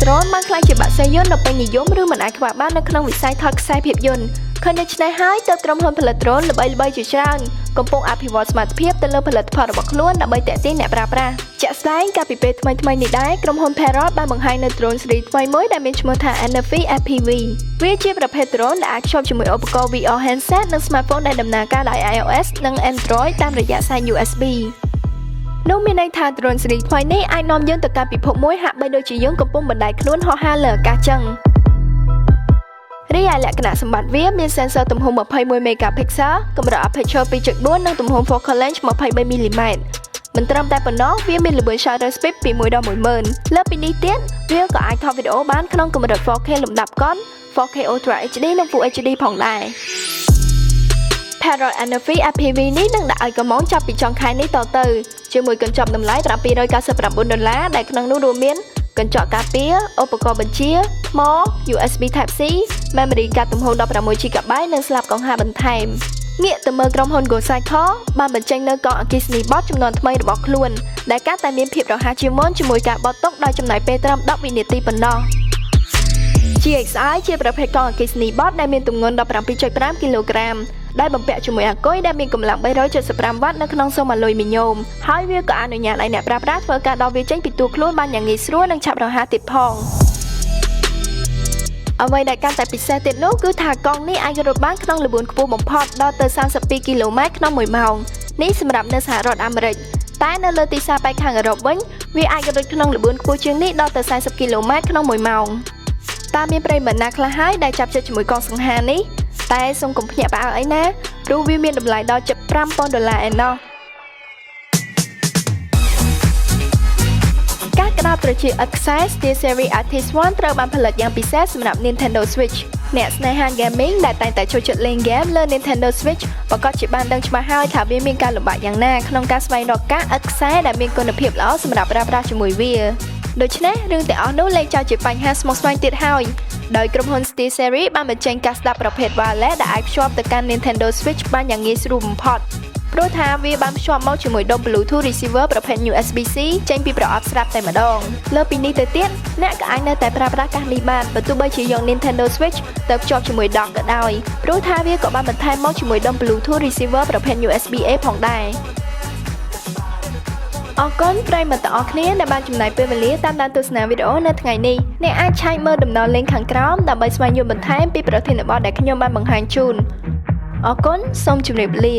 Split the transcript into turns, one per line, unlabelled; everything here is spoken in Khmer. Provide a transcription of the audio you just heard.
drone បានខ្លាចជាបាក់សែយន្តដ៏ពេញនិយមឬមិនអាចខ្វះបាននៅក្នុងវិស័យថតខ្សែភាពយន្តឃើញដូច្នេះហើយទើបក្រុមហ៊ុនផលិត drone ល្បីៗជាច្រើនកំពុងអភិវឌ្ឍសមត្ថភាពទៅលើផលិតផលរបស់ខ្លួនដើម្បីទាក់ទាញអ្នកប្រើប្រាស់ជាក់ស្ដែងកាលពីពេលថ្មីៗនេះដែរក្រុមហ៊ុន Parrot បានបង្ហាញនៅ drone ស៊េរីថ្មីមួយដែលមានឈ្មោះថា Energy FPV វាជាប្រភេទ drone ដែលអាចភ្ជាប់ជាមួយឧបករណ៍ VR handset និង smartphone ដែលដំណើរការដោយ iOS និង Android តាមរយៈខ្សែ USBនោះមានន័យថា drone ស៊េរីថ្មីនេះអាចនាំយើងទៅកាន់ពិភពមួយហាក់បីដូចជាយើងកំពុងបណ្តែតខ្លួនហោះហើរលើអាកាសចឹងរីឯលក្ខណៈសម្បត្តិវាមាន sensor ទំហំ21 megapixel កម្រិត aperture 2.4 និងទំហំ focal length 23 mm មិនត្រឹមតែប៉ុណ្ណោះវាមានល្បឿន shutter speed ពី1ដល់10000លើពីនេះទៀតវាក៏អាចថតវីដេអូបានក្នុងកម្រិត 4K លំដាប់កង់ 4K Ultra HD និង Full HD ផងដែរ Parrot Energy FPV នេះនឹងដាក់ឲ្យកំងចាប់ពីចុងខែនេះតទៅជាមួយកញ្ចប់តម្លៃ$799ដែលក្នុងនោះរួមមានកញ្ចក់ការពារឧបករណ៍បញ្ជាថ្ម USB Type C memory card ទំហំ 16GB និងស្លាបកង្ហារបន្ថែមងាកទៅមើលក្រុមហ៊ុន Go Cycle បានបញ្ចេញនៅកង់អគ្គិសនីបត់ចំនួនថ្មីរបស់ខ្លួនដែលកាន់តែមានភាពរហ័សជាងមុនជាមួយការបត់ទុកដោយចំណាយពេលត្រឹម10វិនាទីប៉ុណ្ណោះ GXI ជាប្រភេទកង់អគ្គិសនីបត់ដែលមានទម្ងន់ 17.5 គីឡូក្រាមដែលបំពាក់ជាមួយអាគុយដែលមានកម្លាំង 375 វ៉ាត់នៅក្នុងស៊ុមអាលុយមីញ៉ូមហើយវាក៏អនុញ្ញាតឲ្យអ្នកប្រើប្រាស់ធ្វើការដោះវាចេញពីតួខ្លួនបានយ៉ាងងាយស្រួលនិងឆាប់រហ័សទៀតផងអ្វីដែលកាន់តែពិសេសទៀតនោះគឺថាកង់នេះអាចរត់បានក្នុងល្បឿនខ្ពស់បំផុតដល់ទៅ32គីឡូម៉ែត្រក្នុង1ម៉ោងនេះសម្រាប់នៅសហរដ្ឋអាមេរិកតែនៅលើទីផ្សារប៉ែកខាងអឺរ៉ុបវិញវាអាចរត់ក្នុងល្បឿនខ្ពស់ជាងនេះដល់ទៅ40គីឡូម៉ែត្រក្នុង1ម៉ោងតាមមានប្រិយមិត្តណាខ្លះហើយដែលចាប់ចិត្តជាមួយកង់សង្ហានេះតែសូមកុំភ្ញាក់ផ្អើលអីណាព្រោះវាមានតម្លៃដល់ជិត$5000ឯណោះការក្តារត្រចៀកឥតខ្សែ Steel Series Artist 1ត្រូវបានផលិតយ៉ាងពិសេសសម្រាប់ Nintendo Switch អ្នកស្នេហា gaming ដែលតែងតែចូលចិត្តលេង game លើ Nintendo Switch ប្រកាសជាបានដឹងច្បាស់ហើយថាវាមានការលំបាកយ៉ាងណាក្នុងការស្វែងរកកាសឥតខ្សែដែលមានគុណភាពល្អសម្រាប់ប្រើប្រាស់ជាមួយវាដូច្នេះរឿងទាំងអស់នោះលែងចោលជាបញ្ហាស្មុគស្មាញទៀតហើយដោយក្រុមហ៊ុន Steel Series បានបញ្ចេញការស្ដាប់ប្រភេទ wireless ដែលអាចភ្ជាប់ទៅកាន់ Nintendo Switch បានយ៉ាងងាយស្រួលបំផុតព្រោះថាវាបានភ្ជាប់មកជាមួយដុំ Bluetooth receiver ប្រភេទ USB-C ចេញពីប្រអប់ស្រាប់តែម្ដងលើពីនេះទៅទៀតអ្នកក៏អាចនៅតែប្រើប្រាស់កាសនេះបានបើទោះបីជាយក Nintendo Switch ទៅភ្ជាប់ជាមួយ dock ក៏ដោយព្រោះថាវាក៏បានបន្ថែមមកជាមួយដុំ Bluetooth receiver ប្រភេទ USB-A ផងដែរអរគុណប្រិយមិត្តទាំងអស់គ្នាដែលបានចំណាយពេលវេលាតាមដានទស្សនាវីដេអូនៅថ្ងៃនេះអ្នកអាចឆែកមើលដំណើរលេងខាងក្រោមដើម្បីស្វែងយល់បន្ថែមពីប្រធានបទដែលខ្ញុំបានបង្ហាញជូនអរគុណសូមជម្រាបលា